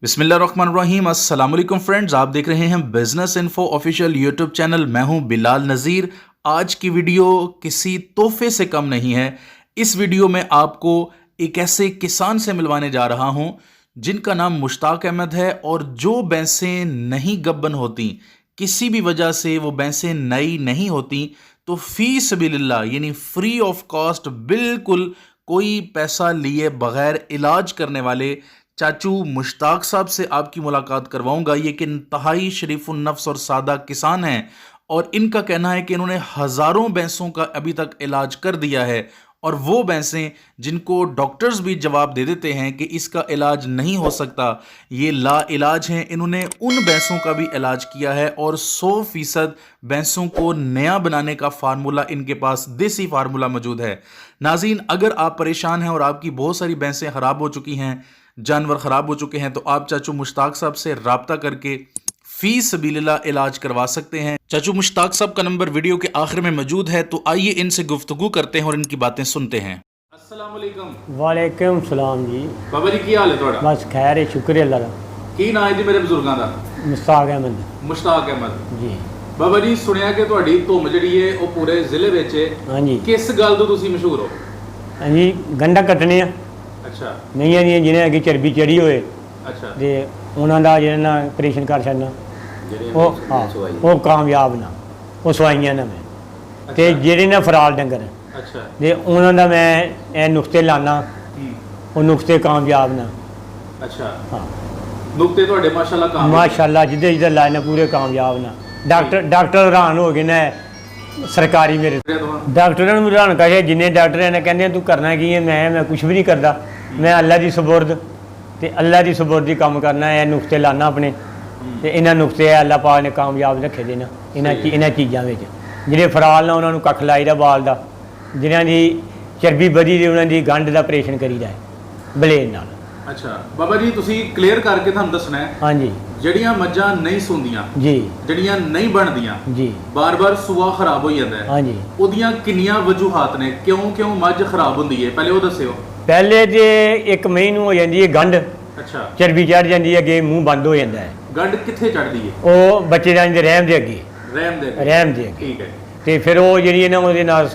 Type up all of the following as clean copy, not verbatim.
बिस्मिल्लाहिर्रहमानिर्रहीम अस्सलाम वालेकुम फ्रेंड्स, आप देख रहे हैं business info official YouTube channel. मैं हूं बिलाल नज़ीर। आज की वीडियो किसी तोहफे से कम नहीं है। इस वीडियो में आपको एक ऐसे किसान से मिलवाने जा रहा हूं जिनका नाम मुश्ताक अहमद है, और जो भैंसें नहीं गब्बन होती, किसी भी वजह से वो भैंसें नई नहीं होती, तो फी सबीलिल्लाह यानी फ्री ऑफ कॉस्ट, बिल्कुल कोई पैसा लिए बगैर इलाज करने वाले चाचू मुश्ताक साहब से आपकी मुलाकात करवाऊंगा। ये कि इंतहाई शरीफुन नफ्स और सादा किसान हैं, और इनका कहना है कि इन्होंने हजारों भैंसों का अभी तक इलाज कर दिया है, और वो भैंसें जिनको डॉक्टर्स भी जवाब दे देते हैं कि इसका इलाज नहीं हो सकता, ये ला इलाज हैं, इन्होंने उन भैंसों का भी इलाज किया है, और 100% भैंसों को नया बनाने का फार्मूला इनके पास, देसी फार्मूला मौजूद है। नाज़रीन, अगर आप परेशान हैं और आपकी बहुत सारी भैंसें खराब हो चुकी हैं, जानवर खराब हो चुके हैं, तो आप चाचू मुश्ताक साहब से राब्ता करके फी सबीलिल्लाह इलाज करवा सकते हैं। चाचू मुश्ताक साहब का नंबर वीडियो के आखिर में मौजूद है, तो आइए इनसे गुफ्तगू करते हैं और इनकी बातें सुनते हैं। अस्सलाम वालेकुम। वालेकुम सलाम जी। बाबा जी की हाल है थोड़ा? बस खैर है, शुक्र है अल्लाह दा। की नाम है जी मेरे बुजुर्गों का? मुश्ताक अहमद मुश्ताक अहमद जी। बाबा जी, सुनिया कि ਤੁਹਾਡੀ ਧੁੰਮ ਜਿਹੜੀ ਹੈ ਉਹ ਪੂਰੇ ਜ਼ਿਲ੍ਹੇ ਵਿੱਚ ਹੈ। हाँ जी। ਕਿਸ ਗੱਲ ਤੋਂ ਤੁਸੀਂ ਮਸ਼ਹੂਰ ਹੋ? हाँ जी, गंढा ਕੱਟਣੇ ਆ ਅੱਛਾ ਮਈਆਂ ਦੀਆਂ ਜਿਹਨੇ ਅੱਗੇ ਚਰਬੀ ਚੜੀ ਹੋਏ ਅੱਛਾ। ਤੇ ਉਹਨਾਂ ਦਾ ਜਿਹੜਾ ਨਾ ਆਪਰੇਸ਼ਨ ਕਰ ਛੱਡਣਾ, ਜਿਹੜੇ ਉਹ ਹਾਂ ਉਹ ਕਾਮਯਾਬ ਨਾ, ਉਹ ਸਵਾਈਆਂ ਨਾ ਮੈਂ ਤੇ ਜਿਹੜੇ ਨਾ ਫਰਾਲ ਡੰਗਰ ਅੱਛਾ ਤੇ ਉਹਨਾਂ ਦਾ ਮੈਂ ਇਹ ਨੁਕਤੇ ਲਾਣਾ, ਉਹ ਨੁਕਤੇ ਕਾਮਯਾਬ ਨਾ। ਅੱਛਾ, ਹਾਂ ਨੁਕਤੇ ਤੁਹਾਡੇ ਮਾਸ਼ਾਅੱਲਾ ਕਾਮਯਾਬ। ਮਾਸ਼ਾਅੱਲਾ, ਜਿੱਦੇ ਜਿੱਦੇ ਲਾਏ ਨਾ ਪੂਰੇ ਕਾਮਯਾਬ ਨਾ। ਡਾਕਟਰ ਹੈਰਾਨ ਹੋ ਗਏ ਨੇ ਸਰਕਾਰੀ ਮੇਰੇ ਡਾਕਟਰਾਂ ਨੂੰ ਹੈਰਾਨ ਕਰਿਆ, ਜਿੰਨੇ ਡਾਕਟਰ ਨੇ ਕਹਿੰਦੇ ਤੂੰ ਕਰਨਾ ਕੀ ਹੈ। ਮੈਂ ਕੁਝ ਵੀ ਨਹੀਂ ਕਰਦਾ, ਮੈਂ ਅੱਲਾ ਦੀ ਸਬੁਰਦ ਤੇ ਅੱਲਾ ਦੀ ਸਬੁਰਦੀ ਕੰਮ ਕਰਨਾ ਹੈ। ਨੁਕਤੇ ਲਾਣਾ ਆਪਣੇ, ਤੇ ਇਹਨਾਂ ਨੁਕਤੇ ਅੱਲਾ ਪਾਕ ਨੇ ਕਾਮਯਾਬ ਰੱਖੇ ਦੇ ਨਾ ਇਹਨਾਂ ਚੀਜ਼ਾਂ ਵਿੱਚ। ਜਿਹੜੇ ਫਰਾਲ ਨਾ ਉਹਨਾਂ ਨੂੰ ਕੱਖ ਲਾਈਦਾ ਬਾਲ ਦਾ, ਜਿਹਨਾਂ ਦੀ ਚਰਬੀ ਵਧੀ ਦੀ ਉਹਨਾਂ ਦੀ ਗੰਢ ਦਾ ਆਪਰੇਸ਼ਨ ਕਰੀਦਾ ਬਲੇਡ ਨਾਲ। ਅੱਛਾ ਬਾਬਾ ਜੀ, ਤੁਸੀਂ ਕਲੀਅਰ ਕਰਕੇ ਤੁਹਾਨੂੰ ਦੱਸਣਾ ਹੈ। ਹਾਂਜੀ ਜਿਹੜੀਆਂ ਮੱਝਾਂ ਨਹੀਂ ਸੂੰਦੀਆਂ, ਜੀ ਜਿਹੜੀਆਂ ਨਹੀਂ ਬਣਦੀਆਂ, ਜੀ ਬਾਰ-ਬਾਰ ਸੂਆ ਖਰਾਬ ਹੋ ਜਾਂਦਾ ਹੈ, ਹਾਂਜੀ। ਉਹਦੀਆਂ ਕਿੰਨੀਆਂ ਵਜੂਹਾਤ ਨੇ? ਕਿਉਂ ਮੱਝ ਖਰਾਬ ਹੁੰਦੀ ਹੈ, ਪਹਿਲੇ ਉਹ ਦੱਸਿਓ। ਪਹਿਲੇ ਜੇ ਇੱਕ ਮਹੀਨੇ ਨੂੰ ਹੋ ਜਾਂਦੀ ਹੈ ਗੰਢ, ਅੱਛਾ। ਚਰਬੀ ਚੜ ਜਾਂਦੀ ਹੈ, ਅੱਗੇ ਮੂੰਹ ਬੰਦ ਹੋ ਜਾਂਦਾ ਹੈ। ਗੰਢ ਕਿੱਥੇ ਚੜਦੀ ਹੈ? ਉਹ ਬੱਚੇਦਾਨੀ ਦੇ ਰਹਿਮ ਦੇ ਅੱਗੇ, ਰਹਿਮ ਦੇ ਅੱਗੇ। ਰਹਿਮ ਦੇ ਅੱਗੇ। ਠੀਕ ਹੈ। ਤੇ ਫਿਰ ਉਹ ਜਿਹੜੀ ਨਾ ਉਹਦੇ ਨਾਲ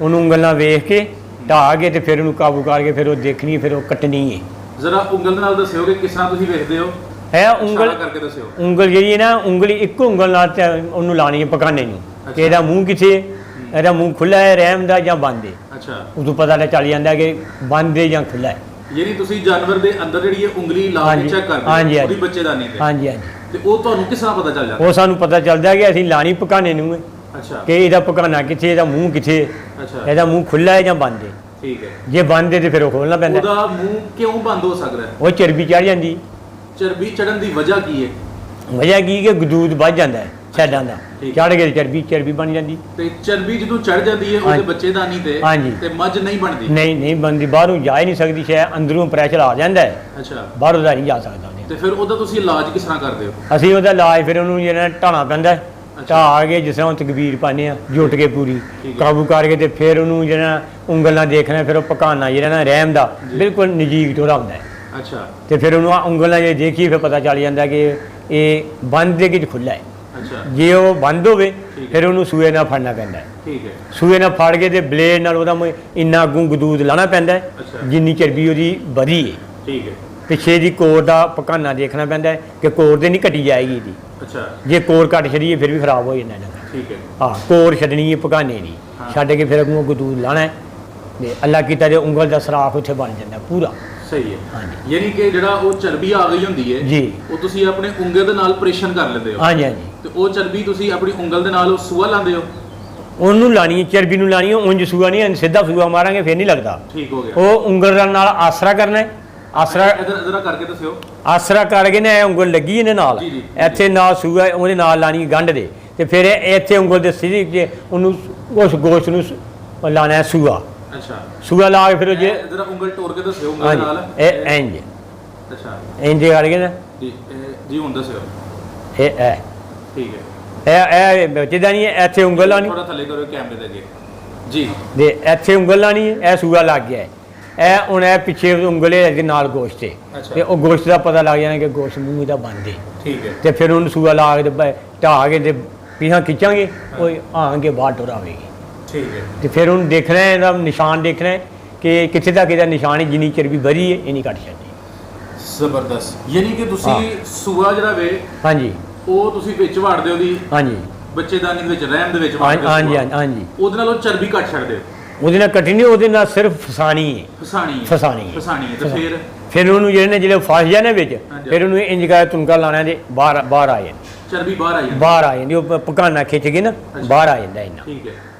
ਉਹਨੂੰ ਉਂਗਲ ਨਾਲ ਵੇਖ ਕੇ ਢਾਹ ਕੇ ਤੇ ਫਿਰ ਉਹਨੂੰ ਕਾਬੂ ਕਰਕੇ ਫਿਰ ਉਹ ਦੇਖਣੀ, ਫਿਰ ਉਹ ਕੱਟਣੀ ਹੈ। ਜ਼ਰਾ ਉਂਗਲ ਦੇ ਨਾਲ ਦੱਸਿਓ ਕਿ ਕਿਸ ਤਰ੍ਹਾਂ ਤੁਸੀਂ ਵੇਖਦੇ ਹੋ। ਹੈ ਉਂਗਲ ਕਰਕੇ ਦੱਸਿਓ। ਉਂਗਲ ਜਿਹੜੀ ਹੈ ਨਾ, ਉਂਗਲੀ ਇੱਕੋ ਉਂਗਲ ਨਾਲ ਤੇ ਉਹਨੂੰ ਲਾਣੀ ਹੈ ਪਕਾਨੇ ਨੂੰ, ਕਿ ਇਹਦਾ ਮੂੰਹ ਕਿੱਥੇ ਹੈ, ਇਹਦਾ ਮੂੰਹ ਖੁੱਲਾ ਹੈ ਰਹਿਮ ਦਾ ਜਾਂ ਬੰਦ ਹੈ। ਅੱਛਾ, ਉਦੋਂ ਪਤਾ ਲੱਗ ਚੱਲ ਜਾਂਦਾ ਕਿ ਬੰਦ ਹੈ ਜਾਂ ਖੁੱਲਾ ਹੈ। ਯਾਨੀ ਤੁਸੀਂ ਜਾਨਵਰ ਦੇ ਅੰਦਰ ਜਿਹੜੀ ਹੈ ਉਂਗਲੀ ਲਾ ਕੇ ਚੈੱਕ ਕਰਦੇ ਹੋ ਉਹਦੀ ਬੱਚੇਦਾਨੀ ਤੇ। ਹਾਂਜੀ ਹਾਂਜੀ। ਤੇ ਉਹ ਤੁਹਾਨੂੰ ਕਿਸ ਤਰ੍ਹਾਂ ਪਤਾ ਚੱਲ ਜਾਂਦਾ? ਉਹ ਸਾਨੂੰ ਪਤਾ ਚੱਲਦਾ ਕਿ ਅਸੀਂ ਲਾਣੀ ਪਕਾਨੇ ਨੂੰ ਹੈ, ਅੱਛਾ, ਕਿ ਇਹਦਾ ਪਕਾਨਾ ਕਿੱਥੇ, ਇਹਦਾ ਮੂੰਹ ਕਿੱਥੇ, ਅੱਛਾ, ਇਹਦਾ ਮੂੰਹ ਖੁੱਲਾ ਹੈ ਜਾਂ ਬੰਦ ਹੈ। ਠੀਕ ਹੈ। ਜੇ ਬੰਦ ਹੈ ਤੇ ਫਿਰ ਉਹ ਖੋਲਣਾ ਪੈਂਦਾ। ਉਹਦਾ ਮੂੰਹ ਕਿਉਂ ਬੰਦ ਹੋ ਸਕਦਾ ਹੈ? ਉਹ ਚਰਬੀ ਚੜ ਜਾਂਦੀ। ਚਰਬੀ ਚੜਨ ਦੀ ਵਜ੍ਹਾ ਕੀ ਹੈ? ਵਜ੍ਹਾ ਕੀ ਕਿ ਗਦੂਦ ਵੱਧ ਜਾਂਦਾ ਹੈ ਛੱਡਾਂ ਦਾ, ਚੜ ਕੇ ਚਰਬੀ ਬਣ ਜਾਂਦੀ। ਤੇ ਚਰਬੀ ਜਦੋਂ ਚੜ ਜਾਂਦੀ ਹੈ ਉਹਦੇ ਬੱਚੇਦਾਨੀ ਤੇ, ਤੇ ਮੱਝ ਨਹੀਂ ਬਣਦੀ। ਨਹੀਂ ਬਣਦੀ, ਬਾਹਰੋਂ ਜਾ ਹੀ ਨਹੀਂ ਸਕਦੀ, ਸ਼ਾਇਦ ਅੰਦਰੋਂ ਪ੍ਰੈਸ਼ਰ ਆ ਜਾਂਦਾ ਹੈ। ਅੱਛਾ, ਬਾਹਰੋਂ ਦਾ ਨਹੀਂ ਜਾ ਸਕਦਾ ਉਹਨੇ। ਤੇ ਫਿਰ ਉਹਦਾ ਤੁਸੀਂ ਇਲਾਜ ਕਿਸ ਤਰ੍ਹਾਂ ਕਰਦੇ ਹੋ? ਅਸੀਂ ਉਹਦਾ ਇਲਾਜ ਫਿਰ ਉਹਨੂੰ ਜਿਹੜਾ ਢਾਣਾ ਪੈਂਦਾ ਹੈ, ਢਾਹ ਕੇ ਜਿਸ ਤਰ੍ਹਾਂ ਤਕਬੀਰ ਪਾਉਂਦੇ ਆ, ਜੁੱਟ ਕੇ ਪੂਰੀ ਕਾਬੂ ਕਰਕੇ, ਤੇ ਫਿਰ ਉਹਨੂੰ ਜਿਹੜਾ ਉਂਗਲ ਨਾਲ ਦੇਖਣਾ, ਫਿਰ ਉਹ ਪਕਾਨਾ ਜਿਹੜਾ ਨਾ ਰਹਿਮ ਦਾ ਬਿਲਕੁਲ ਨਜ਼ਦੀਕ ਟੋਰਾ ਹੁੰਦਾ ਹੈ। ਅੱਛਾ। ਤੇ ਫਿਰ ਉਹਨੂੰ ਉਂਗਲ ਨਾਲ ਜੇ ਦੇਖੀਏ ਫਿਰ ਪਤਾ ਚੱਲ ਜਾਂਦਾ ਕਿ ਇਹ ਬੰਦ ਦੇ ਕਿ ਖੁੱਲਾ ਹੈ। ਅੱਛਾ। ਜੇ ਉਹ ਬੰਦ ਹੋਵੇ ਫਿਰ ਉਹਨੂੰ ਸੂਏ ਨਾਲ ਫੜਨਾ ਪੈਂਦਾ ਹੈ। ਠੀਕ ਹੈ। ਸੂਏ ਨਾਲ ਫੜ ਕੇ ਤੇ ਬਲੇਡ ਨਾਲ ਉਹਦਾ ਇੰਨਾ ਅੱਗੋਂ ਗਦੂਦ ਲਾਣਾ ਪੈਂਦਾ ਹੈ ਜਿੰਨੀ ਚਰਬੀ ਉਹਦੀ ਵਧੀ ਹੈ। ਠੀਕ ਹੈ। ਪਿੱਛੇ ਦੀ ਕੋਰ ਦਾ ਪਕਾਨਾ ਦੇਖਣਾ ਪੈਂਦਾ ਹੈ ਕਿ ਕੋਰ ਤੇ ਨਹੀਂ ਕੱਟੀ ਜਾਏਗੀ ਇਹਦੀ। ਅੱਛਾ। ਜੇ ਕੋਰ ਕੱਟ ਛੱਡੀਏ ਫਿਰ ਵੀ ਖਰਾਬ ਹੋ ਜਾਂਦਾ ਹੈ। ਠੀਕ ਹੈ। ਹਾਂ, ਕੋਰ ਛੱਡਣੀ ਹੈ ਪਕਾਨੇ ਦੀ, ਛੱਡ ਕੇ ਫਿਰ ਅੱਗੋਂ ਗਦੂਦ ਲਾਣਾ ਹੈ, ਤੇ ਅੱਲਾ ਕੀਤਾ ਜੇ ਉਂਗਲ ਦਾ ਸਰਾਖ ਉੱਥੇ ਬਣ ਜਾਂਦਾ ਪੂਰਾ। ਸਹੀ ਹੈ। ਹਾਂਜੀ। ਯਾਨੀ ਕਿ ਜਿਹੜਾ ਉਹ ਚਰਬੀ ਆ ਗਈ ਹੁੰਦੀ ਹੈ ਜੀ, ਉਹ ਤੁਸੀਂ ਆਪਣੇ ਉਂਗਲ ਦੇ ਨਾਲ ਆਪਰੇਸ਼ਨ ਕਰ ਲੈਂਦੇ ਹੋ। ਹਾਂਜੀ ਹਾਂਜੀ। ਤੇ ਉਹ ਚਰਬੀ ਤੁਸੀਂ ਆਪਣੀ ਉਂਗਲ ਦੇ ਨਾਲ ਸੂਆ ਲਾਉਂਦੇ ਹੋ? ਉਹਨੂੰ ਲਾਣੀ ਹੈ, ਚਰਬੀ ਨੂੰ ਲਾਣੀ ਹੈ, ਉਂਝ ਸੂਆ ਨਹੀਂ, ਸਿੱਧਾ ਸੂਆ ਮਾਰਾਂਗੇ ਫਿਰ ਨਹੀਂ ਲੱਗਦਾ। ਠੀਕ ਹੋ ਗਿਆ। ਉਹ ਉਂਗਲ ਦੇ ਨਾਲ ਆਸਰਾ ਕਰਨਾ ਹੈ। ਆਸਰਾ ਇਧਰ ਕਰਕੇ ਦੱਸਿਓ। ਆਸਰਾ ਕਰਕੇ ਨਾ ਇਹ ਉਂਗਲ ਲੱਗੀ ਇਹਦੇ ਨਾਲ, ਇੱਥੇ ਨਾਲ ਸੂਆ ਉਹਦੇ ਨਾਲ ਲਾਣੀ ਗੰਢ ਦੇ, ਤੇ ਫਿਰ ਇੱਥੇ ਉਂਗਲ ਦੇ ਸਿੱਧੀ ਉਹਨੂੰ ਉਸ ਗੋਸ਼ਤ ਨੂੰ ਲਾਣਾ ਹੈ ਸੂਆ। ਅੱਛਾ। ਸੂਆ ਲਾ ਕੇ ਫਿਰ ਜੇ ਇਧਰ ਉਂਗਲ ਟੋਰ ਕੇ ਦੱਸਿਓ ਉਂਗਲ ਨਾਲ। ਇਹ ਇੰਜ। ਅੱਛਾ। ਇੰਜ ਕਰਕੇ ਨਾ ਜੀ ਹੁਣ ਦੱਸਿਓ। ਇਹ ਠੀਕ ਹੈ। ਇਹ ਬੱਚੇਦਾਨੀ ਹੈ, ਇੱਥੇ ਉਂਗਲ ਲਾਣੀ, ਥੋੜਾ ਥੱਲੇ ਕਰੋ ਕੈਮਰੇ ਦੇ ਅੱਗੇ। ਜੀ। ਦੇ ਇੱਥੇ ਉਂਗਲ ਲਾਣੀ ਹੈ, ਇਹ ਸੂਆ ਲੱਗ ਗਿਆ ਹੈ। ਇਹ ਹੁਣ ਇਹ ਪਿੱਛੇ ਉਂਗਲੇ ਦੇ ਨਾਲ ਗੋਸ਼ਤ ਹੈ ਅੱਛਾ। ਤੇ ਉਹ ਗੋਸ਼ਤ ਦਾ ਪਤਾ ਲੱਗ ਜਾਣਾ ਕਿ ਗੋਸ਼ਤ ਮੂੰਹ ਦਾ ਬੰਦ ਹੈ। ਠੀਕ ਹੈ ਤੇ ਫਿਰ ਉਹਨੂੰ ਸੂਆ ਲਾ ਕੇ ਤੇ ਢਾਹ ਕੇ ਤੇ ਪੀਹਾਂ ਖਿੱਚਾਂਗੇ ਉਹ ਆਂਗੇ ਬਾਹਰ ਟੁਰ ਆਵੇਗੀ। ਠੀਕ ਹੈ ਤੇ ਫਿਰ ਉਹਨੂੰ ਦੇਖਣਾ ਹੈ, ਇਹਦਾ ਨਿਸ਼ਾਨ ਦੇਖਣਾ ਹੈ ਕਿ ਕਿੱਥੇ ਤੱਕ ਇਹਦਾ ਨਿਸ਼ਾਨ ਹੈ। ਜਿੰਨੀ ਚਰਬੀ ਵਧੀ ਹੈ ਇਹ ਨਹੀਂ ਘਟ ਜਾਂਦੀ। ਜ਼ਬਰਦਸਤ। ਯਾਨੀ ਕਿ ਤੁਸੀਂ ਸੂਆ ਜਿਹੜਾ ਵੇ ਹਾਂਜੀ ਉਹ ਤੁਸੀਂ ਵਿੱਚ ਵਾੜਦੇ ਹੋ ਦੀ ਹਾਂਜੀ ਬੱਚੇਦਾਨੀ ਦੇ ਵਿੱਚ ਰਹਿਮ ਦੇ ਵਿੱਚ ਵਾੜਦੇ ਹਾਂਜੀ ਹੋ ਹਾਂਜੀ ਉਹਦੇ ਨਾਲ ਉਹ ਚਰਬੀ ਘੱਟ ਛੱਡਦੇ ਹੋ। ਉਹਦੇ ਨਾਲ ਕੱਟੀ ਨਹੀਂ, ਉਹਦੇ ਨਾਲ ਸਿਰਫ ਫਸਾਣੀ ਹੈ। ਫਸਾਣੀ ਹੈ ਫਸਾਣੀ ਹੈ। ਫਸਾਣੀ ਹੈ ਤੇ ਫਿਰ ਉਹਨੂੰ ਜਿਹੜੇ ਫਸ ਜਾਣੇ ਵਿੱਚ ਹਾਂਜੀ। ਫਿਰ ਉਹਨੂੰ ਇੰਜ ਕਰ ਤੁਨਕਾ ਲਾਣਾ ਤੇ ਬਾਹਰ ਆ ਜਾਂਦੀ। ਚਰਬੀ ਬਾਹਰ ਆ ਜਾਂਦੀ। ਬਾਹਰ ਆ ਜਾਂਦੀ ਉਹ ਪਕਾਨਾ ਖਿੱਚ ਕੇ ਨਾ ਬਾਹਰ ਆ ਜਾਂਦਾ ਇੰਨਾ। ਠੀਕ ਹੈ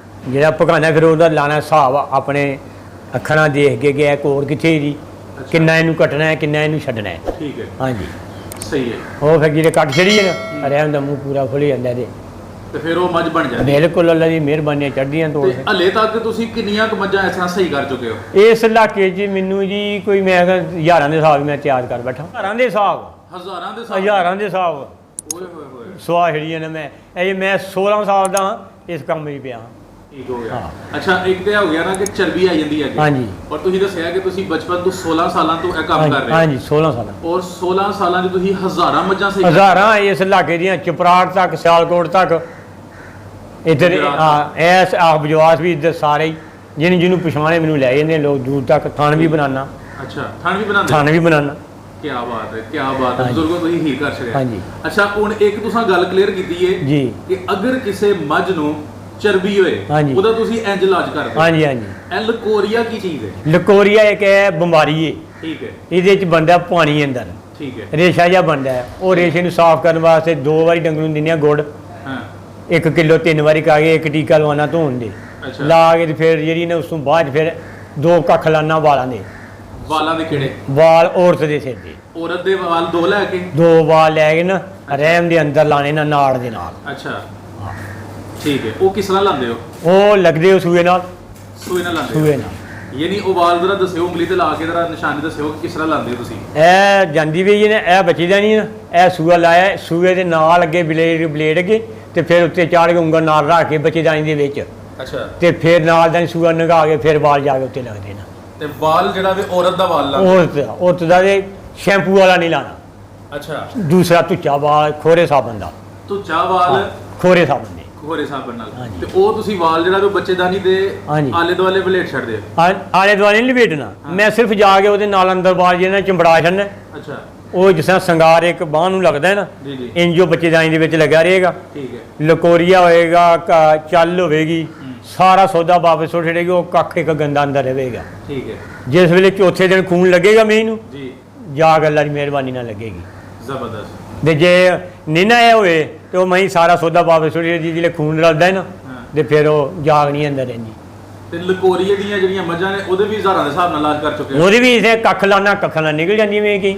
ਜਿਹੜਾ ਪਕਾਨਾ ਫਿਰ ਉਹਦਾ ਲਾਣਾ ਹਿਸਾਬ ਆਪਣੇ ਅੱਖਾਂ ਨਾਲ ਦੇਖ ਕੇ ਕਿ ਇਹ ਕੋਰ ਕਿੱਥੇ ਜੀ, ਕਿੰਨਾ ਇਹਨੂੰ ਕੱਟਣਾ ਹੈ ਕਿੰਨਾ ਇਹਨੂੰ ਛੱਡਣਾ ਹੈ। ਠੀਕ ਹੈ ਹਾਂਜੀ ਸਹੀ ਹੈ। ਉਹ ਫਿਰ ਜਿਹੜੇ ਕੱਟ ਛੜੀ ਹੈ ਨਾ ਰਹਿਮ ਦਾ ਮੂੰਹ ਪੂਰਾ ਖੁੱਲ ਜਾਂਦਾ ਇਹਦੇ। ਤੇ ਫਿਰ ਉਹ ਮੱਝ ਬਣ ਜਾਂਦੀ। ਬਿਲਕੁਲ ਅੱਲਾ ਦੀ ਮਿਹਰਬਾਨੀ ਚੜ੍ਹਦੀਆਂ ਤੋੜ। ਤੇ ਹਲੇ ਤੱਕ ਤੁਸੀਂ ਕਿੰਨੀਆਂ ਕੁ ਮੱਝਾਂ ਇਸ ਤਰ੍ਹਾਂ ਸਹੀ ਕਰ ਚੁੱਕੇ ਹੋ? ਇਸ ਇਲਾਕੇ 'ਚ ਮੈਨੂੰ ਜੀ ਕੋਈ ਮੈਂ ਕਿਹਾ ਹਜ਼ਾਰਾਂ ਦੇ ਹਿਸਾਬ ਮੈਂ ਤਿਆਰ ਕਰ ਬੈਠਾ। ਹਜ਼ਾਰਾਂ ਦੇ ਹਿਸਾਬ ਹਜ਼ਾਰਾਂ ਦੇ ਹਿਸਾਬ? ਹਜ਼ਾਰਾਂ ਦੇ ਹਿਸਾਬ ਓਏ ਹੋਏ ਹੋਏ ਸਵਾਹ ਛੜੀਆਂ ਨੇ ਮੈਂ। ਇਹ ਮੈਂ 16 ਸਾਲ ਦਾ ਇਸ ਕੰਮ ਵਿੱਚ ਪਿਆ। ਠੀਕ ਹੋ ਗਿਆ। ਹਾਂ। ਅੱਛਾ ਇੱਕ ਤੇ ਹੋ ਗਿਆ ਨਾ ਕਿ ਚਰਬੀ ਆ ਜਾਂਦੀ ਹੈ। ਹਾਂਜੀ। ਔਰ ਤੁਸੀਂ ਦੱਸਿਆ ਕਿ ਤੁਸੀਂ ਬਚਪਨ ਤੋਂ 16 ਸਾਲਾਂ ਤੋਂ ਇਹ ਕੰਮ ਕਰ ਰਹੇ ਹੋ। ਹਾਂਜੀ 16 ਸਾਲਾਂ। ਔਰ 16 ਸਾਲਾਂ 'ਚ ਤੁਸੀਂ ਹਜ਼ਾਰਾਂ ਮੱਝਾਂ ਸਹੀ ਕਰ ਹਜ਼ਾਰਾਂ ਇਸ ਇਲਾਕੇ ਦੀਆਂ ਚਪਰਾਟ ਤੱਕ ਸਿਆਲਕੋਟ ਤੱਕ ਇੱਧਰ ਐਸ ਬਜਵਾਸ ਵੀ ਇੱਧਰ ਸਾਰੇ ਹੀ ਜਿਹਨੂੰ ਪਛਾਣੇ ਮੈਨੂੰ ਲੈ ਜਾਂਦੇ ਲੋਕ ਦੂਰ ਤੱਕ। ਥਣ ਵੀ ਬਣਾਉਣਾ। ਅੱਛਾ ਥਣ ਵੀ ਬਣਾਉਂਦੇ? ਥਣ ਵੀ ਬਣਾਉਣਾ। ਕੀ ਬਾਤ ਹੈ ਕੀ ਬਾਤ ਹੈ। ਬਜ਼ੁਰਗੋ ਤੁਸੀਂ ਹੀਰ ਕਰ ਛੜਿਆ। ਹਾਂਜੀ। ਅੱਛਾ ਹੁਣ ਇੱਕ ਤੁਸੀਂ ਗੱਲ ਕਲੀਅਰ ਕੀਤੀ ਹੈ ਜੀ ਕਿ ਅਗਰ ਕਿਸੇ ਮੱਝ ਨੂੰ ਚਰਬੀ ਹੋਏ ਹਾਂਜੀ। ਉਹਦਾ ਤੁਸੀਂ ਇੰਜ ਇਲਾਜ ਕਰਦੇ ਹੋ। ਹਾਂਜੀ ਹਾਂਜੀ। ਇਹ ਲਕੋਰੀਆ ਕੀ ਚੀਜ਼ ਹੈ? ਲਕੋਰੀਆ ਇੱਕ ਹੈ ਬਿਮਾਰੀ ਹੈ। ਠੀਕ ਹੈ ਇਹਦੇ ਚ ਬਣਦਾ ਪਾਣੀ ਅੰਦਰ। ਠੀਕ ਹੈ ਰੇਸ਼ਾ ਜਿਹਾ ਬਣਦਾ ਹੈ। ਉਹ ਰੇਸ਼ੇ ਨੂੰ ਸਾਫ਼ ਕਰਨ ਵਾਸਤੇ 2 ਵਾਰੀ ਡੰਗਰ ਨੂੰ ਦਿੰਦੇ ਆ ਗੁੜ। ਹਾਂ 1 ਕਿਲੋ 3 ਵਾਰੀ ਖਾ ਕੇ 1 ਟੀਕਾ ਲਵਾਉਣਾ ਧੋਣ ਦੇ। ਅੱਛਾ। ਲਾ ਕੇ ਤੇ ਫਿਰ ਜਿਹੜੀ ਨੇ ਉਸ ਤੋਂ ਬਾਅਦ ਫਿਰ 2 ਕੱਖ ਲਾਣਾ ਵਾਲਾਂ ਦੇ। ਵਾਲਾਂ ਦੇ ਕਿਹੜੇ? ਵਾਲ ਔਰਤ ਦੇ ਸਿਰ ਦੇ। ਔਰਤ ਦੇ ਵਾਲ 2 ਲੈ ਕੇ? 2 ਵਾਲ ਲੈ ਕੇ ਨਾ ਰਹਿਮ ਦੇ ਅੰਦਰ ਲਾਣੇ ਨਾ ਨਾੜ ਦੇ ਨਾਲ। ਅੱਛਾ ਠੀਕ ਹੈ। ਉਹ ਕਿਸ ਤਰ੍ਹਾਂ ਲਾਉਂਦੇ ਹੋ? ਉਹ ਲੱਗਦੇ ਹੋ ਸੂਏ ਨਾਲ। ਸੂਈ ਨਾਲ ਲਾਉਂਦੇ ਹੋ? ਸੂਏ ਨਾਲ। ਯਾਨੀ ਉਹ ਵਾਲ ਜ਼ਰਾ ਦੱਸਿਓ ਉਂਗਲੀ ਤੇ ਲਾ ਕੇ ਜ਼ਰਾ ਨਿਸ਼ਾਨੀ ਦੱਸਿਓ ਕਿ ਕਿਸ ਤਰ੍ਹਾਂ ਲਾਉਂਦੇ ਹੋ ਤੁਸੀਂ। ਇਹ ਜਾਂਦੀ ਵੀ ਇਹਨੇ ਇਹ ਬਚੀ ਦਾ ਨਹੀਂ ਨਾ। ਇਹ ਸੂਆ ਲਾਇਆ ਸੂਏ ਦੇ ਨਾਲ ਅੱਗੇ ਬਲੇਡ ਅੱਗੇ ਤੇ ਫਿਰ ਉੱਤੇ ਚਾੜ ਕੇ ਉਂਗਲ ਨਾਲ ਰੱਖ ਕੇ ਬੱਚੇ ਦਾਣੀ ਦੇ ਵਿੱਚ ਅੱਛਾ ਤੇ ਫਿਰ ਨਾਲ ਦਾ ਸੂਆ ਨਗਾ ਕੇ ਫਿਰ ਵਾਲ ਜਾ ਕੇ ਉੱਤੇ ਲੱਗਦੇ ਨਾ। ਤੇ ਵਾਲ ਜਿਹੜਾ ਵੀ ਔਰਤ ਦਾ ਵਾਲ ਲਾਉਂਦੇ? ਔਰਤ ਦਾ ਤੇ ਸ਼ੈਂਪੂ ਵਾਲਾ ਨਹੀਂ ਲਾਣਾ। ਅੱਛਾ ਦੂਸਰਾ ਤੁੱਚਾ ਵਾਲ ਖੋਰੇ ਸਾਬਣ ਦਾ। ਤੁੱਚਾ ਵਾਲ ਖੋਰੇ ਸਾਬਣ ਦੇ। ਖੋਰੇ ਸਾਬਣ ਨਾਲ। ਹਾਂਜੀ। ਤੇ ਉਹ ਤੁਸੀਂ ਵਾਲ ਜਿਹੜਾ ਵੀ ਬੱਚੇਦਾਨੀ ਦੇ ਹਾਂਜੀ। ਆਲੇ ਦੁਆਲੇ ਬਲੇਡ ਛੱਡਦੇ ਹੋ? ਆਲੇ ਦੁਆਲੇ ਨਹੀਂ ਲਪੇਟਣਾ। ਮੈਂ ਸਿਰਫ ਜਾ ਕੇ ਉਹਦੇ ਨਾਲ ਅੰਦਰ ਵਾਲ ਜਿਹਨਾਂ ਚੰਬੜਾ ਛੱਡਣਾ। ਅੱਛਾ ਉਹ ਜਿਸ ਤਰ੍ਹਾਂ ਸੰਗਾਰ ਇੱਕ ਬਾਂਹ ਨੂੰ ਲੱਗਦਾ ਹੈ ਨਾ ਜੀ ਜੀ ਇੰਜੋ ਬੱਚੇਦਾਨੀ ਦੇ ਵਿੱਚ ਲੱਗਾ ਰਹੇਗਾ। ਠੀਕ ਹੈ ਲਕੋਰੀਆ ਹੋਏਗਾ ਚੱਲ ਹੋਵੇਗੀ ਸਾਰਾ ਸੌਦਾ ਵਾਪਸ ਸੁੱਟ ਛੜੇਗੀ। ਉਹ ਕੱਖ ਇੱਕ ਗੰਦਾ ਅੰਦਰ ਰਹੇਗਾ। ਠੀਕ ਹੈ ਜਿਸ ਵੇਲੇ ਚੌਥੇ ਦਿਨ ਖੂਨ ਲੱਗੇਗਾ ਮੀਂਹ ਨੂੰ ਜੀ ਜਾ ਕੇ ਅੱਲਾ ਦੀ ਮਿਹਰਬਾਨੀ ਨਾਲ ਲੱਗੇਗੀ। ਜ਼ਬਰਦਸਤ। ਤੇ ਜੇ ਨਹੀਂ ਨਾ ਇਹ ਹੋਏ ਤੇ ਉਹ ਮਹੀਂ ਸਾਰਾ ਸੌਦਾ ਵਾਪਸ ਸੁੱਟ ਛੜੇਗੀ। ਜਿਹੜੇ ਖੂਨ ਰਲਦਾ ਹੈ ਨਾ ਹਾਂ। ਤੇ ਫਿਰ ਉਹ ਜਾਗ ਨਹੀਂ ਅੰਦਰ ਰਹਿੰਦੀ। ਤੇ ਲਕੋਰੀਏ ਦੀਆਂ ਜਿਹੜੀਆਂ ਮੱਝਾਂ ਨੇ ਉਹਦੇ ਵੀ ਹਜ਼ਾਰਾਂ ਦੇ ਹਿਸਾਬ ਨਾਲ ਇਲਾਜ ਕਰ ਚੁੱਕੇ ਹੋ? ਉਹਦੇ ਵੀ ਇਸੇ ਕੱਖ ਲਾਣਾ ਕੱਖਾਂ ਨਾਲ ਨਿਕਲ ਜਾਂਦੀਆਂ ਵੇ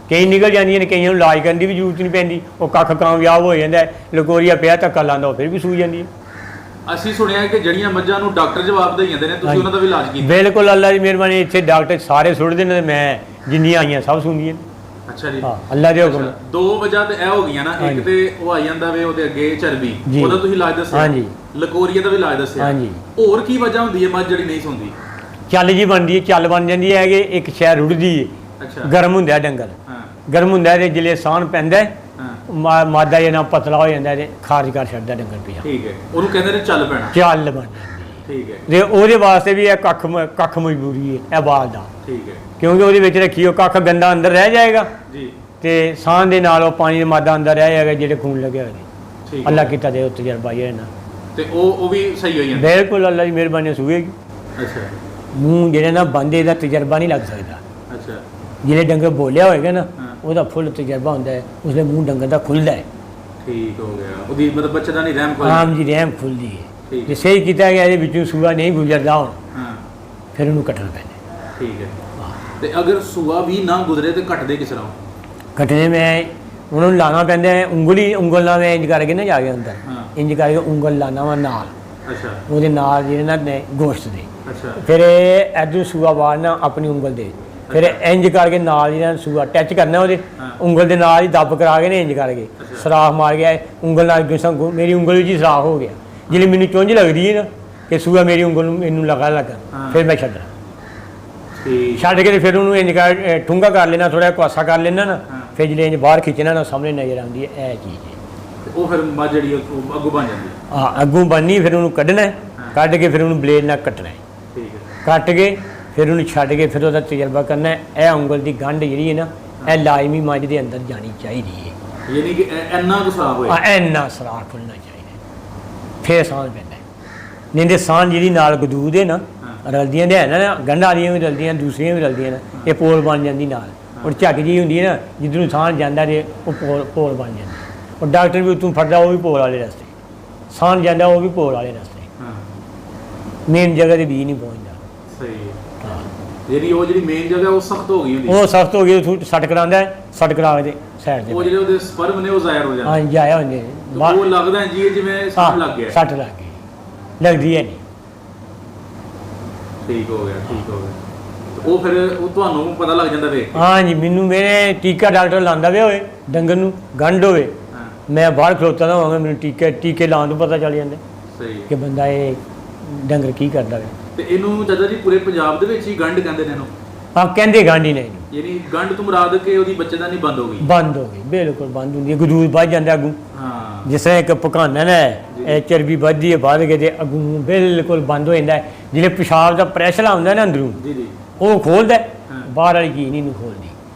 ਕਈ ਨਿਕਲ ਜਾਂਦੀਆਂ ਨੇ। ਕਈਆਂ ਨੂੰ ਇਲਾਜ ਕਰਨ ਦੀ ਵੀ ਜ਼ਰੂਰਤ ਨਹੀਂ ਪੈਂਦੀ। ਉਹ ਕੱਖ ਕਾਮਯਾਬ ਹੋ ਜਾਂਦਾ। ਲਕੋਰੀਆ ਪਿਆ ਧੱਕਾ ਲਾਉਂਦਾ ਉਹ ਫਿਰ ਵੀ ਸੂਈ ਜਾਂਦੀ ਹੈ। ਅਸੀਂ ਸੁਣਿਆ ਕਿ ਜਿਹੜੀਆਂ ਮੱਝਾਂ ਨੂੰ ਡਾਕਟਰ ਜਵਾਬ ਦੇ ਜਾਂਦੇ ਨੇ ਤੁਸੀਂ ਉਹਨਾਂ ਦਾ ਵੀ ਇਲਾਜ ਕੀਤਾ? ਬਿਲਕੁਲ ਅੱਲਾ ਦੀ ਮਿਹਰਬਾਨੀ। ਇੱਥੇ ਡਾਕਟਰ ਸਾਰੇ ਸੁੱਟਦੇ ਨੇ ਤੇ ਮੈਂ ਜਿੰਨੀਆਂ ਆਈਆਂ ਸਭ ਸੁਣਦੀਆਂ। ਅੱਛਾ ਜੀ ਹਾਂ ਅੱਲਾ ਦੇ ਹੁਕਮ। 2 ਵਜ੍ਹਾ ਤੇ ਇਹ ਹੋ ਗਈਆਂ ਨਾ। ਇੱਕ ਤੇ ਉਹ ਆ ਜਾਂਦਾ ਵੇ ਉਹਦੇ ਅੱਗੇ ਚਰਬੀ ਜੀ। ਉਹਦਾ ਤੁਸੀਂ ਇਲਾਜ ਦੱਸਿਆ। ਹਾਂਜੀ। ਲਕੋਰੀਏ ਦਾ ਵੀ ਇਲਾਜ ਦੱਸਿਆ। ਹਾਂਜੀ। ਹੋਰ ਕੀ ਵਜ੍ਹਾ ਹੁੰਦੀ ਹੈ ਮੱਝ ਜਿਹੜੀ ਨਹੀਂ ਸੌਂਦੀ? ਚੱਲ ਜੀ ਬਣਦੀ ਹੈ ਚੱਲ ਬਣ ਜਾਂਦੀ ਹੈ ਕਿ ਇੱਕ ਸ਼ਹਿਰ ਰੁੜਦੀ ਹੈ। ਅੱਛਾ ਗਰਮ ਹੁੰਦਾ ਡੰਗਰ। ਹਾਂ ਗਰਮ ਹੁੰਦਾ ਤੇ ਜਿਲੇ ਸਾਹ ਪੈਂਦਾ ਹਾਂ ਮਾਦਾ ਇਹਨਾਂ ਪਤਲਾ ਹੋ ਜਾਂਦਾ ਤੇ ਖਾਰਜ ਕਰ ਛੱਡਦਾ ਡੰਗਰ ਪਿਆ। ਠੀਕ ਹੈ ਉਹਨੂੰ ਕਹਿੰਦੇ ਨੇ ਚੱਲ ਪੈਣਾ। ਚੱਲ ਬਣ ਜਾਂਦੀ ਠੀਕ ਹੈ ਤੇ ਉਹਦੇ ਵਾਸਤੇ ਵੀ ਇਹ ਕੱਖ ਮਜਬੂਰੀ ਹੈ ਇਹ ਬਾਲ ਦਾ। ਠੀਕ ਹੈ ਕਿਉਂਕਿ ਉਹਦੇ ਵਿੱਚ ਰੱਖੀ ਉਹ ਕੱਖ ਗੰਦਾ ਅੰਦਰ ਰਹਿ ਜਾਏਗਾ ਜੀ ਤੇ ਸਾਹ ਦੇ ਨਾਲ ਉਹ ਪਾਣੀ ਦਾ ਮਾਦਾ ਅੰਦਰ ਰਹਿ ਜਾਏਗਾ ਜਿਹੜੇ ਖੂਨ ਲੱਗਿਆ ਹੋਇਆ। ਠੀਕ ਅੱਲਾ ਹੈ ਕੀਤਾ ਦੇ ਉੱਤੇ ਤਜਰਬਾ ਇਹ ਨਾ। ਤੇ ਉਹ ਵੀ ਸਹੀ ਹੋ ਜਾਂਦਾ? ਬਿਲਕੁਲ ਅੱਲਾ ਦੀ ਮਿਹਰਬਾਨੀ ਸੂਏਗੀ। ਅੱਛਾ ਮੂੰਹ ਜਿਹੜੇ ਨਾ ਬੰਦੇ ਦਾ ਤਜਰਬਾ ਨਹੀਂ ਲੱਗ ਸਕਦਾ। ਅੱਛਾ ਜਿਹੜੇ ਡੰਗਰ ਬੋਲਿਆ ਹੋਏਗਾ ਨਾ ਹਾਂ। ਉਹਦਾ ਫੁੱਲ ਤਜਰਬਾ ਹੁੰਦਾ ਹੈ। ਉਸਦੇ ਮੂੰਹ ਡੰਗਰ ਦਾ ਖੁੱਲਦਾ ਹੈ। ਠੀਕ ਹੋ ਗਿਆ। ਉਹਦੀ ਮਤਲਬ ਬੱਚੇਦਾਨੀ ਰਹਿਮ ਕੋਲ? ਆਮ ਜੀ ਰਹਿਮ ਖੁੱਲਦੀ ਹੈ। ਠੀਕ। ਜੇ ਸਹੀ ਕੀਤਾ ਗਿਆ ਇਹਦੇ ਵਿੱਚੋਂ ਸੂਆ ਨਹੀਂ ਗੁਜ਼ਰਦਾ ਹੁਣ ਹਾਂ ਫਿਰ ਉਹਨੂੰ ਕੱਟਣਾ ਪੈਂਦਾ। ਠੀਕ ਹੈ। ਤੇ ਅਗਰ ਸੂਆ ਵੀ ਨਾ ਗੁਜ਼ਰੇ ਤੇ ਕੱਟਦੇ ਕਿਸ ਤਰ੍ਹਾਂ? ਕੱਟਣੇ ਮੈਂ ਉਹਨਾਂ ਨੂੰ ਲਾਣਾ ਪੈਂਦਾ ਹੈ। ਉਂਗਲ ਨਾਲ ਇੰਜ ਕਰਕੇ ਨਾ ਜਾ ਕੇ ਅੰਦਰ ਹਾਂ। ਇੰਜ ਕਰਕੇ ਉਂਗਲ ਲਾਣਾ ਵਾ ਨਾਲ ਅੱਛਾ ਉਹਦੇ ਨਾਲ ਜਿਹੜੇ ਨਾ ਗੋਸ਼ਤ ਦੇ। ਅੱਛਾ ਫਿਰ ਇਹ ਇੱਧਰੋਂ ਸੂਆ ਵਾੜਨਾ ਆਪਣੀ ਉਂਗਲ ਦੇ। ਫਿਰ ਇੰਜ ਕਰਕੇ ਨਾਲ ਜਿਹੜਾ ਸੂਆ ਟੱਚ ਕਰਨਾ ਉਹਦੇ ਹਾਂ। ਉਂਗਲ ਦੇ ਨਾਲ ਹੀ ਦੱਬ ਕਰਾ ਕੇ ਨੇ ਇੰਜ ਕਰਕੇ ਸਰਾਖ ਮਾਰ ਗਿਆ ਉਂਗਲ ਨਾਲ ਮੇਰੀ ਉਂਗਲ ਵਿੱਚ ਹੀ ਸਰਾਖ ਹੋ ਗਿਆ। ਜਿਹੜੀ ਮੈਨੂੰ ਚੁੰਝ ਲੱਗਦੀ ਹੈ ਨਾ ਕਿ ਸੂਆ ਮੇਰੀ ਉਂਗਲ ਨੂੰ ਮੈਨੂੰ ਲੱਗਾ ਹਾਂ। ਫਿਰ ਮੈਂ ਛੱਡਣਾ। ਠੀਕ ਛੱਡ ਕੇ ਤੇ ਫਿਰ ਉਹਨੂੰ ਇੰਜ ਕਰ ਠੁੰਗਾ ਕਰ ਲੈਣਾ, ਥੋੜਾ ਕੁਆਸਾ ਕਰ ਲੈਣਾ ਨਾ, ਹਾਂ। ਫਿਰ ਜਿਹੜੇ ਇੰਜ ਬਾਹਰ ਖਿੱਚਣਾ ਨਾ ਸਾਹਮਣੇ ਨਜ਼ਰ ਆਉਂਦੀ ਹੈ ਇਹ ਚੀਜ਼ ਹੈ। ਤੇ ਉਹ ਫਿਰ ਮੱਝ ਜਿਹੜੀ ਉਹ ਅੱਗੋਂ ਬਣ ਜਾਂਦੀ ਹੈ। ਹਾਂ, ਅੱਗੋਂ ਬਣਨੀ, ਫਿਰ ਉਹਨੂੰ ਕੱਢਣਾ ਹੈ, ਹਾਂ। ਕੱਢ ਕੇ ਫਿਰ ਉਹਨੂੰ ਬਲੇਡ ਨਾਲ ਕੱਟਣਾ ਹੈ, ਠੀਕ ਹੈ। ਕੱਟ ਕੇ ਫਿਰ ਉਹਨੂੰ ਛੱਡ ਕੇ ਫਿਰ ਉਹਦਾ ਤਜਰਬਾ ਕਰਨਾ ਹੈ। ਇਹ ਉਂਗਲ ਦੀ ਗੰਢ ਜਿਹੜੀ ਹੈ ਨਾ, ਇਹ ਲਾਜ਼ਮੀ ਮੱਝ ਦੇ ਅੰਦਰ ਜਾਣੀ ਚਾਹੀਦੀ ਹੈ। ਯਾਨੀ ਕਿ ਇੰਨਾ ਕੁ ਸਾਫ਼ ਹੋਏ। ਇੰਨਾ ਸਰਾਖ ਖੁੱਲਣਾ ਚਾਹੀਦਾ, ਫਿਰ ਸਾਂਝ ਪੈਂਦਾ ਹੈ। ਨਹੀਂ ਤੇ ਸਾਂਝ ਜਿਹੜੀ ਨਾਲ ਗਦੂਦ ਹੈ ਨਾ, ਰਲਦੀਆਂ ਦੇ ਹੈ ਨਾ, ਗੰਢਾਂ ਵਾਲੀਆਂ ਵੀ ਰਲਦੀਆਂ, ਦੂਸਰੀਆਂ ਵੀ ਰਲਦੀਆਂ ਨੇ, ਇਹ ਪੋਲ ਬਣ ਜਾਂਦੀ ਨਾਲ। ਔਰ ਝੱਗ ਜੀ ਹੁੰਦੀ ਹੈ ਨਾ, ਜਿੱਧਰੋਂ ਸਾਂਝ ਜਾਂਦਾ ਜੇ ਉਹ ਪੋਲ ਬਣ ਜਾਂਦਾ। ਔਰ ਡਾਕਟਰ ਵੀ ਉੱਥੋਂ ਫੜਦਾ, ਉਹ ਵੀ ਪੋਲ ਵਾਲੇ ਰਸਤੇ, ਸਾਂਝ ਜਾਂਦਾ ਉਹ ਵੀ ਪੋਲ ਵਾਲੇ ਰਸਤੇ, ਹਾਂ ਮੇਨ ਜਗ੍ਹਾ ਤੇ ਵੀ ਨਹੀਂ ਪਹੁੰਚਦਾ। ਸਹੀ ਹੈ। ਹਾਂ, ਜਿਹੜੀ ਉਹ ਜਿਹੜੀ ਮੇਨ ਜਗ੍ਹਾ ਉਹ ਸਖਤ ਹੋ ਗਈ ਹੁੰਦੀ ਹੈ। ਉਹ ਸਖਤ ਹੋ ਗਈ, ਉੱਥੋਂ ਸੱਟ ਕਰਾਉਂਦਾ ਹੈ, ਸੱਟ ਕਰਾ ਕੇ ਸਾਈਡ ਤੇ ਉਹ ਜਿਹੜੇ ਉਹਦੇ ਸਪਰਮ ਨੇ ਉਹ ਜ਼ਾਹਿਰ ਹੋ ਜਾਂਦੇ। ਹਾਂ ਜਾਇਆ ਹੁੰਦੇ ਨੇ ਤੇ ਉਹ ਲੱਗਦਾ ਹੈ ਜੀ ਜਿਵੇਂ ਸੱਟ ਲੱਗ ਗਿਆ। ਸੱਟ ਲੱਗ ਗਈ, ਲੱਗਦੀ ਹੈ ਨਹੀਂ। ਠੀਕ ਹੋ ਗਿਆ, ਠੀਕ ਹੋ ਗਿਆ। ਤੇ ਉਹ ਫਿਰ ਉਹ ਤੁਹਾਨੂੰ ਪਤਾ ਲੱਗ ਜਾਂਦਾ ਵੇਖ ਕੇ। ਹਾਂ ਜੀ, ਮੈਨੂੰ ਮੇਰੇ ਟੀਕਾ ਡਾਕਟਰ ਲਾਉਂਦਾ ਵੇ ਹੋਏ, ਡੰਗਰ ਨੂੰ ਗੰਢ ਹੋਵੇ, ਹਾਂ ਮੈਂ ਬਾਹਰ ਖਲੋਤਾ ਦਾ ਹੋਵਾਂਗਾ, ਮੈਨੂੰ ਟੀਕੇ ਲਾਉਣ ਤੋਂ ਪਤਾ ਚੱਲ ਜਾਂਦਾ ਸਹੀ ਹੈ। ਕਿ ਬੰਦਾ ਇਹ ਡੰਗਰ ਕੀ ਕਰਦਾ ਵੇ। ਤੇ ਇਹਨੂੰ ਚਾਚਾ ਜੀ ਪੂਰੇ ਪੰਜਾਬ ਦੇ ਵਿੱਚ ਹੀ ਗੰਢ ਕਹਿੰਦੇ ਨੇ ਇਹਨੂੰ। ਹਾਂ, ਕਹਿੰਦੇ ਗੰਢ ਹੀ ਨਹੀਂ, ਯਾਨੀ ਗੰਢ ਤੋਂ ਮੁਰਾਦ ਕਿ ਉਹਦੀ ਬੱਚੇਦਾਨੀ ਬੰਦ ਹੋ ਗਈ। ਬੰਦ ਹੋ ਗਈ, ਬਿਲਕੁਲ ਬੰਦ ਹੁੰਦੀ ਹੈ, ਗਦੂਦ ਵੱਧ ਜਾਂਦਾ ਅੱਗੋਂ। ਹਾਂ ਜਿਸ ਤਰ੍ਹਾਂ ਇੱਕ ਪਕਾਨਾ ਨਾ ਇਹ ਚਰਬੀ ਵੱਧਦੀ ਹੈ, ਵੱਧ ਕੇ ਤੇ ਅੱਗੋਂ ਬਿਲਕੁਲ ਬੰਦ ਹੋ ਜਾਂਦਾ ਹੈ। ਜਿਹੜੇ ਪਿਸ਼ਾਬ ਦਾ ਪ੍ਰੈਸ਼ਰ ਆਉਂਦਾ ਨਾ ਅੰਦਰੋਂ, ਜੀ ਜੀ ਉਹ ਖੋਲਦਾ ਹੈ, ਹਾਂ। ਬਾਹਰ ਵਾਲੀ ਚੀਜ਼ ਨਹੀਂ ਖੋਲਦੀ।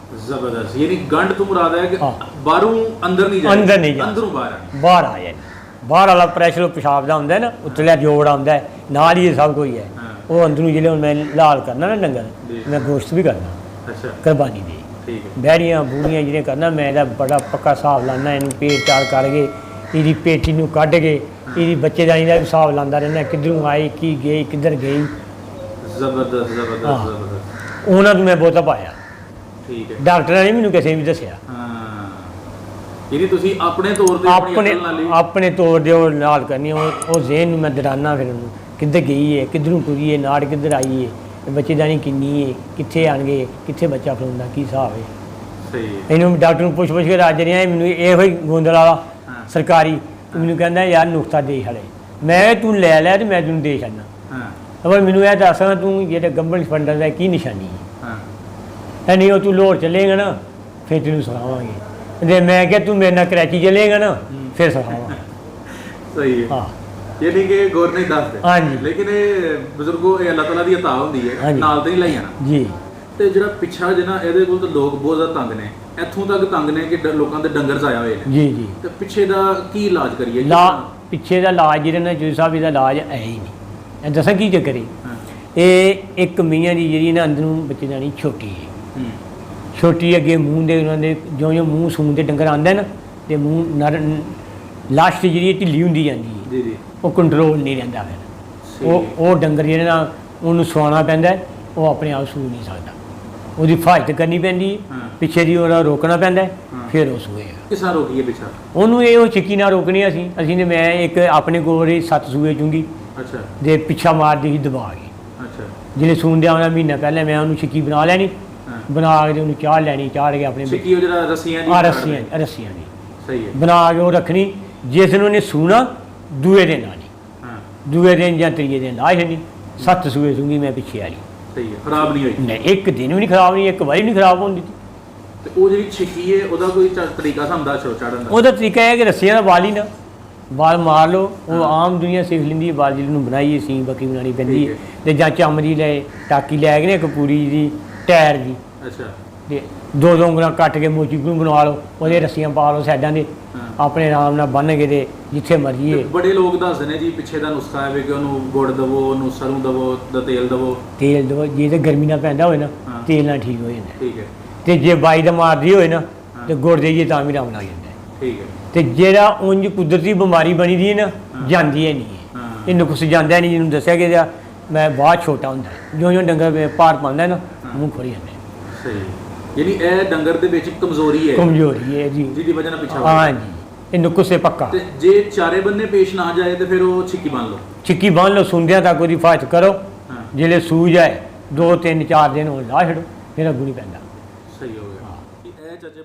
ਜ਼ਬਰਦਸਤ। ਯਾਨੀ ਗੰਢ ਤੋਂ ਮੁਰਾਦ ਹੈ ਕਿ ਹਾਂ। ਬਾਹਰੋਂ ਅੰਦਰ ਨਹੀਂ ਜਾਂਦਾ, ਅੰਦਰ ਨਹੀਂ ਜਾਂਦਾ, ਅੰਦਰੋਂ ਬਾਹਰ ਆਉਣਾ। ਬਾਹਰ ਆ ਜਾਂਦਾ। ਬਾਹਰ ਵਾਲਾ ਪ੍ਰੈਸ਼ਰ ਪਿਸ਼ਾਬ ਦਾ ਹੁੰਦਾ ਹੈ ਨਾ, ਉੱਤਲਿਆ ਜੋੜ ਆਉਂਦਾ ਹੈ, ਨਾਲ ਹੀ ਇਹ ਸਭ ਕੁਝ ਹੈ। ਹਾਂ। ਉਹ ਅੰਦਰੋਂ ਜਿਹੜੇ ਹੁਣ ਮੈਂ ਲਾਲ ਕਰਨਾ ਨਾ ਡੰਗਰ, ਜੀ। ਮੈਂ ਗੋਸ਼ਤ ਵੀ ਕਰਨਾ ਅੱਛਾ ਕੁਰਬਾਨੀ ਦੀ, ਠੀਕ ਹੈ। ਬਹਿਰੀਆਂ ਬੂੜੀਆਂ ਜਿਹੜੀਆਂ ਕਰਨਾ, ਮੈਂ ਇਹਦਾ ਬੜਾ ਪੱਕਾ ਹਿਸਾਬ ਲਾਉਂਦਾ। ਇਹਨੂੰ ਪੇਟ ਚਾਰ ਕਰਕੇ, ਇਹਦੀ ਪੇਟੀ ਨੂੰ ਕੱਢ ਕੇ, ਇਹਦੀ ਬੱਚੇਦਾਨੀ ਦਾ ਵੀ ਹਿਸਾਬ ਲਾਉਂਦਾ ਰਹਿੰਦਾ, ਕਿੱਧਰੋਂ ਆਈ, ਕੀ ਗਈ, ਕਿੱਧਰ ਗਈ। ਜ਼ਬਰਦਸਤ ਜ਼ਬਰਦਸਤ ਹਾਂ। ਜ਼ਬਰਦਸਤ। ਉਹਨਾਂ ਨੂੰ ਮੈਂ ਬਹੁਤਾ ਪਾਇਆ, ਠੀਕ ਹੈ। ਡਾਕਟਰਾਂ ਨੇ ਮੈਨੂੰ ਕਿਸੇ ਵੀ ਦੱਸਿਆ। ਹਾਂ ਯਾਨੀ ਤੁਸੀਂ ਆਪਣੇ ਤੌਰ ਤੇ ਆਪਣੀ ਆਪਣੇ ਅਕਲ ਨਾਲ ਹੀ। ਆਪਣੇ ਤੌਰ ਦੇ ਉਹ ਨਾਲ ਕਰਨੀ, ਉਹ ਜ਼ਹਿਨ ਨੂੰ ਮੈਂ ਦਰਾਨਾ, ਫਿਰ ਉਹਨੂੰ ਕਿੱਧਰ ਗਈ ਹੈ, ਕਿੱਧਰੋਂ ਤੁਰੀ ਹੈ, ਨਾੜ ਕਿੱਧਰ ਆਈ ਹੈ, ਬੱਚੇਦਾਨੀ ਕਿੰਨੀ ਹੈ, ਕਿੱਥੇ ਆਣਗੇ, ਕਿੱਥੇ ਬੱਚਾ ਖਲੋਂਦਾ, ਕੀ ਹਿਸਾਬ ਹੈ। ਸਹੀ ਹੈ। ਇਹਨੂੰ ਡਾਕਟਰ ਨੂੰ ਪੁੱਛ ਕੇ ਰੱਜ ਰਿਹਾ, ਮੈਨੂੰ ਇਹੋ ਹੀ ਗੋਂਦਲ ਵਾਲਾ ਹਾਂ। ਸਰਕਾਰੀ ਮੈਨੂੰ ਕਹਿੰਦਾ ਯਾਰ ਨੁਕਤਾ ਦੇ ਹਲੇ, ਮੈਂ ਤੂੰ ਲੈ ਲਿਆ ਤੇ ਮੈਂ ਤੈਨੂੰ ਦੇ ਛੱਡਣਾ। ਹਾਂ ਪਰ ਮੈਨੂੰ ਇਹ ਦੱਸ ਤੂੰ ਜਿਹੜੇ ਗੰਬਲ ਫੰਡਰ ਦਾ ਕੀ ਨਿਸ਼ਾਨੀ ਹੈ। ਹਾਂ ਹੈ ਨਹੀਂ ਉਹ ਤੂੰ ਲੋੜ ਚੱਲੇਗਾ ਨਾ ਫਿਰ ਤੈਨੂੰ ਸਿਖਾਵਾਂਗੇ, ਜੇ ਮੈਂ ਕਿਹਾ ਤੂੰ ਮੇਰੇ ਨਾਲ ਕਰਾਚੀ ਚੱਲੇਗਾ ਨਾ ਫਿਰ ਸਿਖਾਵਾਂਗੇ। ਸਹੀ ਹੈ। ਹਾਂ ਯਾਨੀ ਕਿ ਗੌਰ ਨਹੀਂ ਦੱਸਦੇ। ਹਾਂਜੀ। ਲੇਕਿਨ ਇਹ ਬਜ਼ੁਰਗੋ ਇਹ ਅੱਲਾਹ ਤਾਲਾ ਦੀ ਅਤਾ ਹੁੰਦੀ ਹੈ, ਹਾਂਜੀ। ਨਾਲ ਤੇ ਨਹੀਂ ਲਈ ਜਾਣਾ। ਜੀ। ਤੇ ਜਿਹੜਾ ਪਿੱਛਾ ਜਿਹਨਾ ਇਹਦੇ ਕੋਲ ਤਾਂ ਲੋਕ ਬਹੁਤ ਜ਼ਿਆਦਾ ਤੰਗ ਨੇ, ਇੱਥੋਂ ਤੱਕ ਤੰਗ ਨੇ ਕਿ ਲੋਕਾਂ ਦੇ ਡੰਗਰ ਜਾਇਆ ਹੋਏ ਨੇ। ਜੀ ਜੀ। ਤੇ ਪਿੱਛੇ ਦਾ ਕੀ ਇਲਾਜ ਕਰੀਏ? ਪਿੱਛੇ ਦਾ ਇਲਾਜ ਜਿਹੜਾ ਨਾ ਜੀ ਸਾਹਿਬ, ਇਹਦਾ ਇਲਾਜ ਹੈ ਹੀ ਨਹੀਂ। ਇਹ ਦੱਸਾਂ ਕੀ ਚੱਕਰ ਹੈ। ਹਾਂ। ਇਹ ਇੱਕ ਮੀਆਂ ਦੀ ਜਿਹੜੀ ਨਾ ਅੰਦਰੋਂ ਬੱਚੇਦਾਨੀ ਛੋਟੀ ਹੈ, ਹੂੰ। ਛੋਟੀ ਅੱਗੇ ਮੂੰਹ ਦੇ ਉਹਨਾਂ ਦੇ ਜਿਉਂ ਮੂੰਹ ਸੂਣ ਦੇ ਡੰਗਰ ਆਉਂਦਾ ਨਾ, ਤੇ ਮੂੰਹ ਲਾਸਟ ਜਿਹੜੀ ਢਿੱਲੀ ਹੁੰਦੀ ਜਾਂਦੀ ਹੈ, ਜੀ ਜੀ। ਉਹ ਕੰਟਰੋਲ ਨਹੀਂ ਰਹਿੰਦਾ। ਫਿਰ ਉਹ ਡੰਗਰ ਜਿਹੜੇ ਨਾ ਉਹਨੂੰ ਸਵਾਉਣਾ ਪੈਂਦਾ ਹੈ, ਉਹ ਆਪਣੇ ਆਪ ਸੂ ਨਹੀਂ ਸਕਦਾ, ਉਹਦੀ ਹਿਫਾਜ਼ਤ ਕਰਨੀ ਪੈਂਦੀ ਹੈ, ਹਾਂ। ਪਿੱਛੇ ਦੀ ਉਹਦਾ ਰੋਕਣਾ ਪੈਂਦਾ ਹੈ, ਹਾਂ। ਫਿਰ ਉਹ ਸੂਏਗਾ। ਕਿਸ ਤਰ੍ਹਾਂ ਰੋਕੀਏ ਪਿੱਛਾ? ਉਹਨੂੰ ਇਹ ਉਹ ਚਿੱਕੀ ਨਾਲ ਰੋਕਣੀ ਅਸੀਂ ਨੇ ਮੈਂ ਇੱਕ ਆਪਣੇ ਕੋਲ ਹੀ 7 ਸੂਏ ਚੁੰਗੀ ਅੱਛਾ ਦੇ ਪਿੱਛਾ ਮਾਰਦੀ ਸੀ ਦਬਾ ਕੇ, ਅੱਛਾ। ਜਿਹੜੇ ਸੂੰਦਿਆਂ ਉਹਦਾ ਮਹੀਨਾ ਪਹਿਲਾਂ ਮੈਂ ਉਹਨੂੰ ਚਿੱਕੀ ਬਣਾ ਲੈਣੀ, ਹਾਂ। ਬਣਾ ਕੇ ਉਹਨੂੰ ਚਾੜ ਲੈਣੀ, ਚਾੜ ਕੇ ਆਪਣੇ ਸਿੱਕੀ ਉਹ ਜਿਹੜਾ ਰੱਸੀਆਂ ਜੀ ਰੱਸੀਆਂ ਦੀ ਸਹੀ ਹੈ। ਬਣਾ ਕੇ ਉਹ ਰੱਖਣੀ। ਜਿਸ ਨੂੰ ਉਹਨੇ ਸੂਣਾ ਦੂਏ ਦਿਨ ਆਣੀ, ਹਾਂ ਦੂਏ ਦਿਨ ਜਾਂ ਤੀਏ ਦਿਨ ਲਾ ਛੱਡਣੀ। 7 ਸੂਏ ਚੁੰਗੀ ਮੈਂ ਪਿੱਛੇ ਵਾਲੀ, ਸਹੀ ਹੈ, ਖਰਾਬ ਨਹੀਂ ਹੋਈ। ਨਹੀਂ ਇੱਕ ਦਿਨ ਵੀ ਨਹੀਂ ਖਰਾਬ, ਨਹੀਂ ਇੱਕ ਵਾਰੀ ਨਹੀਂ ਖਰਾਬ ਹੁੰਦੀ। ਤੇ ਉਹ ਜਿਹੜੀ ਛਿੱਕੀ ਹੈ ਉਹਦਾ ਕੋਈ ਤਰੀਕਾ ਸਾਨੂੰ ਦੱਸੋ ਚਾੜਨ ਦਾ? ਉਹਦਾ ਤਰੀਕਾ ਇਹ ਹੈ ਕਿ ਰੱਸੀਆਂ ਦਾ ਵਾਲ ਹੀ ਨਾ ਵਾਲ ਮਾਰ ਲਓ, ਉਹ ਆਮ ਦੁਨੀਆ ਸਿੱਖ ਲੈਂਦੀ ਹੈ। ਵਾਲ ਜਿਹੜੀ ਨੂੰ ਬਣਾਈਏ ਸੀ ਬੱਕੀ ਬਣਾਉਣੀ ਪੈਂਦੀ ਹੈ, ਤੇ ਜਾਂ ਚੰਮ ਦੀ ਲੈ ਟਾਕੀ ਲੈ ਕੇ ਨਾ ਇੱਕ ਪੂਰੀ ਦੀ ਟਾਇਰ ਦੀ, ਅੱਛਾ। ਤੇ ਦੋ ਉਂਗਲਾਂ ਕੱਟ ਕੇ ਮੋਚੀ ਨੂੰ ਬਣਾ ਲਓ, ਉਹਦੇ ਰੱਸੀਆਂ ਪਾ ਲਓ ਸਾਈਡਾਂ ਦੇ, ਹਾਂ। ਆਪਣੇ ਆਰਾਮ ਨਾਲ ਬੰਨ੍ਹ ਕੇ ਤੇ ਜਿੱਥੇ ਮਰਜ਼ੀ ਤੇ ਹੈ। ਬੜੇ ਲੋਕ ਦੱਸਦੇ ਨੇ ਜੀ ਪਿੱਛੇ ਦਾ ਨੁਸਖਾ ਹੈ ਵੀ ਕਿ ਉਹਨੂੰ ਗੁੜ ਦਵੋ, ਉਹਨੂੰ ਸਰੋਂ ਦਵੋ, ਦਾ ਤੇਲ ਦਵੋ। ਤੇਲ ਦੋ, ਜੇ ਤੇ ਗਰਮੀ ਨਾਲ ਪੈਂਦਾ ਹੋਏ ਨਾ ਹਾਂ। ਤੇਲ ਨਾਲ ਠੀਕ ਹੋ ਜਾਂਦਾ, ਠੀਕ ਹੈ। ਤੇ ਜੇ ਬਾਈ ਦਾ ਮਾਰਦੀ ਹੋਏ ਨਾ ਹਾਂ। ਤੇ ਗੁੜ ਦੇਈਏ ਤਾਂ ਵੀ ਆਰਾਮ ਲੱਗ ਜਾਂਦਾ ਹੈ। ਠੀਕ ਹੈ। ਤੇ ਜਿਹੜਾ ਉਂਝ ਕੁਦਰਤੀ ਬਿਮਾਰੀ ਬਣੀ ਦੀ ਹੈ ਨਾ, ਜਾਂਦੀ ਹੈ ਨਹੀਂ ਹੈ। ਹਾਂ। ਇਹ ਨੁਕਸ ਜਾਂਦਾ ਨਹੀਂ, ਜਿਹਨੂੰ ਦੱਸਿਆ ਕਿ ਮੈਂ ਬਹੁਤ ਛੋਟਾ ਹੁੰਦਾ, ਜਿਉਂ ਡੰਗਰ ਭਾਰ ਪਾਉਂਦਾ ਨਾ ਮੂੰਹ ਖੋਲੀ ਜਾਂਦਾ। ਸਹੀ। ਯਾਨੀ ਇਹ ਡੰਗਰ ਦੇ ਵਿੱਚ ਕਮਜ਼ੋਰੀ ਹੈ, ਕਮਜ਼ੋਰੀ ਹੈ ਜੀ। ਜਿਹਦੀ ਵਜ੍ਹਾ ਨਾਲ ਪਿੱਛਾ ਹਾਂ ਜੀ, ਇਹ ਨੁਕਸ ਹੈ ਪੱਕਾ। ਤੇ ਜੇ ਚਾਰੇ ਬੰਨੇ ਪੇਸ਼ ਨਾ ਜਾਏ ਤੇ ਫਿਰ ਉਹ ਛਿੱਕੀ ਬੰਨ ਲਓ। ਚਿੱਕੀ ਬੰਨ ਲਓ, ਸੁੰਦਿਆਂ ਤੱਕ ਉਹਦੀ ਹਿਫਾਜ਼ਤ ਕਰੋ। ਹਾਂ। ਜਿਹੜੇ ਸੂ ਜਾਏ 2 3 4 ਦਿਨ ਉਹ ਲਾ ਛੱਡੋ, ਫਿਰ ਅੱਗੂ ਨਹੀਂ ਪੈਂਦਾ। ਸਹੀ ਹੋ ਗਿਆ। ਇਹ ਚਾਚੇ